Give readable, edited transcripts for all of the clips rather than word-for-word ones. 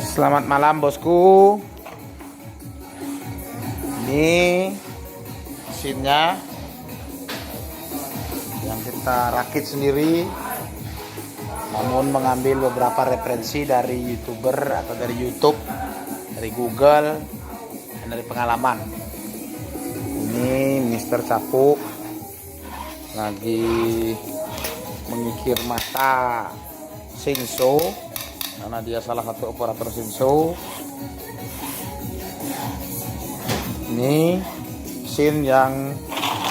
Selamat malam bosku. Ini mesinnya yang kita rakit sendiri, namun mengambil beberapa referensi dari YouTuber atau dari YouTube, dari Google, dan dari pengalaman. Ini Mister Capuk lagi mengikir mata Shinso karena dia salah satu operator Shinso. Ini mesin yang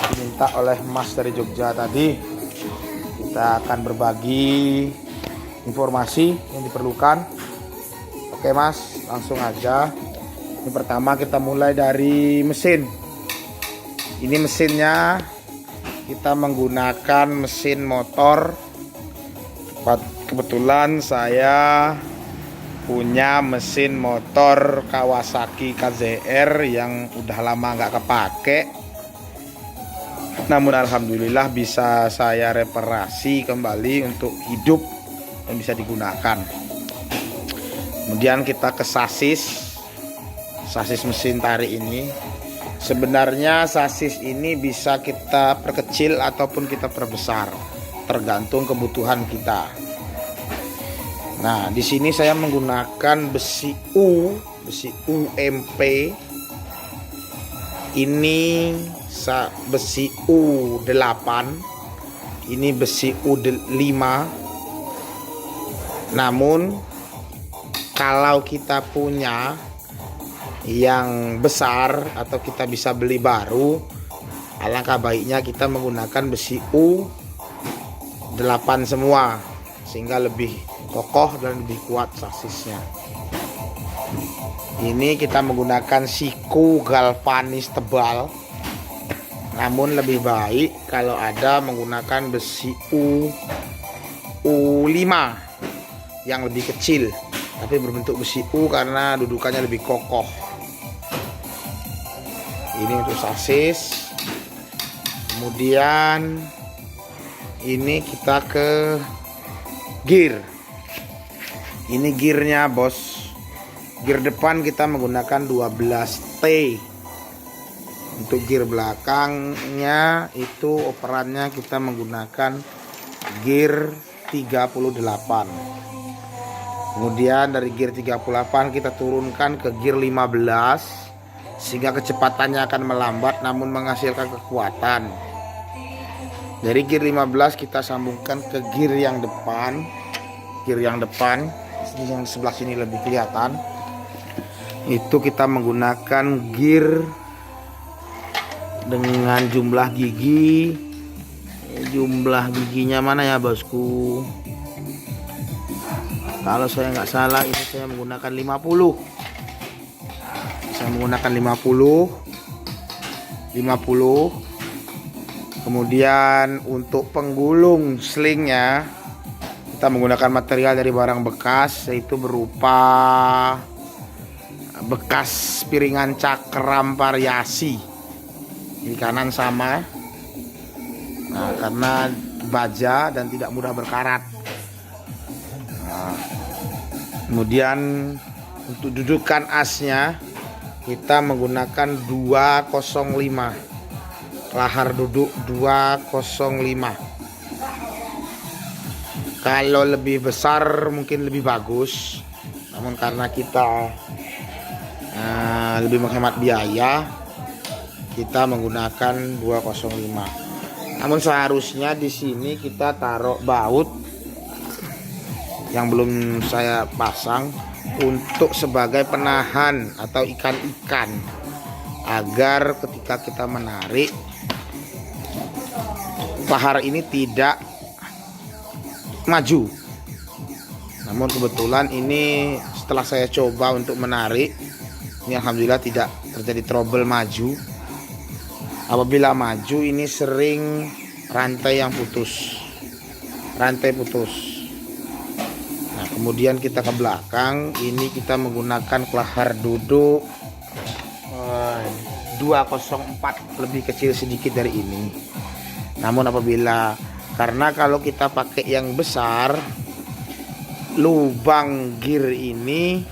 diminta oleh Mas dari Jogja tadi. Kita akan berbagi informasi yang diperlukan. Oke Mas, langsung aja. Ini pertama kita mulai dari mesin. Ini mesinnya kita menggunakan mesin motor. Kebetulan saya punya mesin motor Kawasaki KZR yang udah lama nggak kepake, namun alhamdulillah bisa saya reparasi kembali untuk hidup dan bisa digunakan. Kemudian kita ke sasis mesin tarik ini. Sebenarnya sasis ini bisa kita perkecil ataupun kita perbesar, tergantung kebutuhan kita. Nah, di sini saya menggunakan besi UMP. Ini besi U8. Ini besi U5. Namun kalau kita punya yang besar atau kita bisa beli baru, alangkah baiknya kita menggunakan besi U8 semua, sehingga lebih kokoh dan lebih kuat sasisnya. Ini kita menggunakan siku galvanis tebal, namun lebih baik kalau ada menggunakan besi U5 yang lebih kecil tapi berbentuk besi U karena dudukannya lebih kokoh. Ini untuk sasis. Kemudian ini kita ke gear. Ini gearnya bos. Gear depan kita menggunakan 12T. Untuk gear belakangnya itu operannya kita menggunakan gear 38. Kemudian dari gear 38 kita turunkan ke gear 15 sehingga kecepatannya akan melambat namun menghasilkan kekuatan. Dari gear 15 kita sambungkan ke gear yang depan. Gear yang depan, yang sebelah sini lebih kelihatan. Itu kita menggunakan gear dengan jumlah gigi. Jumlah giginya mana ya bosku? Kalau saya nggak salah ini saya menggunakan 50. Saya menggunakan 50. Kemudian untuk penggulung slingnya kita menggunakan material dari barang bekas, yaitu berupa bekas piringan cakram variasi. Kiri kanan sama. Nah, karena baja dan tidak mudah berkarat. Nah, kemudian untuk dudukan asnya kita menggunakan 205. Lahar duduk 205. Kalau lebih besar mungkin lebih bagus, namun karena kita lebih menghemat biaya, kita menggunakan 205. Namun seharusnya di sini kita taruh baut yang belum saya pasang untuk sebagai penahan atau ikan-ikan, agar ketika kita menarik lahar ini tidak maju. Namun kebetulan ini setelah saya coba untuk menarik, ini alhamdulillah tidak terjadi trouble maju. Apabila maju ini sering rantai yang putus. Rantai putus. Nah, kemudian kita ke belakang, ini kita menggunakan lahar duduk 204, lebih kecil sedikit dari ini. Namun apabila Karena kalau kita pakai yang besar, lubang gear ini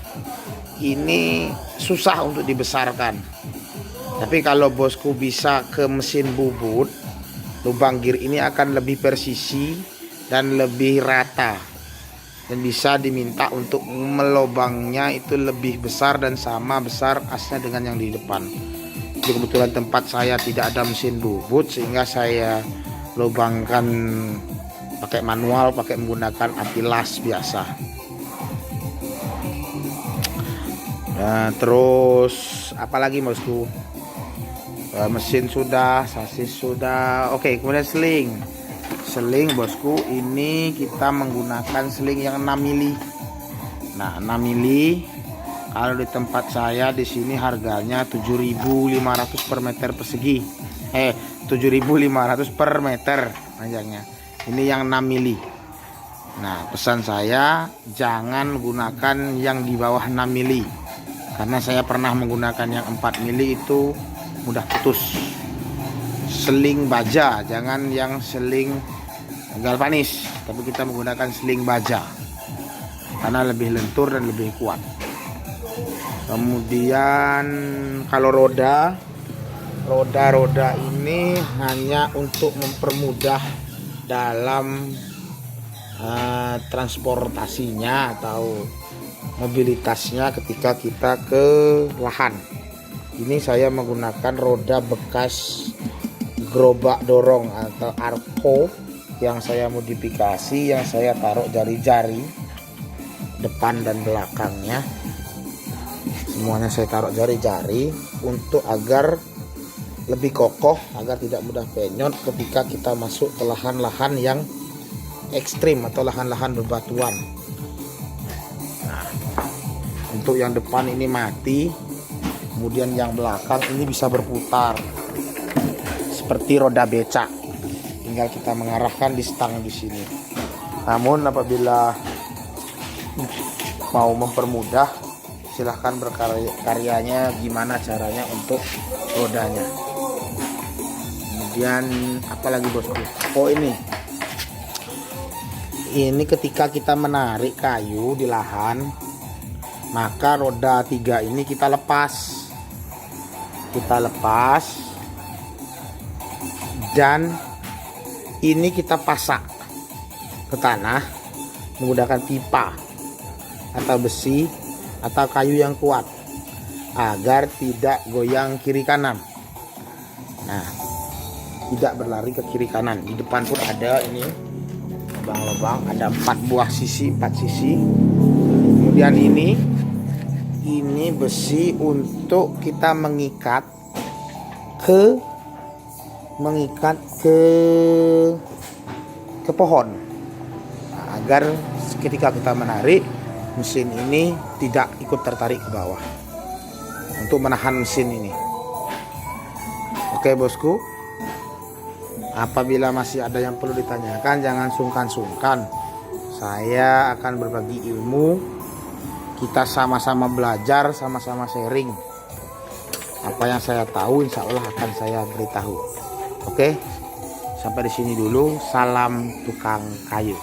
susah untuk dibesarkan. Tapi kalau bosku bisa ke mesin bubut, lubang gear ini akan lebih presisi dan lebih rata, dan bisa diminta untuk melobangnya itu lebih besar dan sama besar asnya dengan yang di depan. Jadi kebetulan tempat saya tidak ada mesin bubut, sehingga saya lubangkan pakai manual, pakai menggunakan api las biasa. Nah, terus apalagi bosku? Mesin sudah, sasis sudah. Oke, kemudian seling bosku, ini kita menggunakan seling yang 6 mili. Nah, 6 mili kalau di tempat saya di sini harganya 7.500 per meter persegi. 7.500 per meter panjangnya. Ini yang 6 mili. Nah, pesan saya jangan gunakan yang di bawah 6 mili. Karena saya pernah menggunakan yang 4 mili itu mudah putus. Seling baja, jangan yang seling galvanis, tapi kita menggunakan seling baja karena lebih lentur dan lebih kuat. Kemudian kalau roda ini hanya untuk mempermudah dalam transportasinya atau mobilitasnya ketika kita ke lahan. Ini saya menggunakan roda bekas gerobak dorong atau arco yang saya modifikasi, yang saya taruh jari-jari depan dan belakangnya. Semuanya saya taruh jari-jari untuk agar lebih kokoh, agar tidak mudah penyot ketika kita masuk ke lahan-lahan yang ekstrim atau lahan-lahan berbatuan. Nah, untuk yang depan ini mati, kemudian yang belakang ini bisa berputar seperti roda becak. Tinggal kita mengarahkan di stang di sini. Namun apabila mau mempermudah, silahkan berkaryanya gimana caranya untuk rodanya. Kemudian apalagi bosku? Oh, ini ketika kita menarik kayu di lahan, maka roda 3 ini kita lepas dan ini kita pasak ke tanah menggunakan pipa atau besi atau kayu yang kuat agar tidak goyang kiri kanan. Nah, tidak berlari ke kiri kanan. Di depan pun ada ini lubang-lubang, ada 4 sisi. Kemudian ini besi untuk kita mengikat ke pohon, nah, agar ketika kita menarik mesin ini tidak ikut tertarik ke bawah, untuk menahan mesin ini. Oke bosku, apabila masih ada yang perlu ditanyakan, jangan sungkan-sungkan. Saya akan berbagi ilmu, kita sama-sama belajar, sama-sama sharing. Apa yang saya tahu insya Allah akan saya beritahu. Oke, sampai di sini dulu. Salam tukang kayu.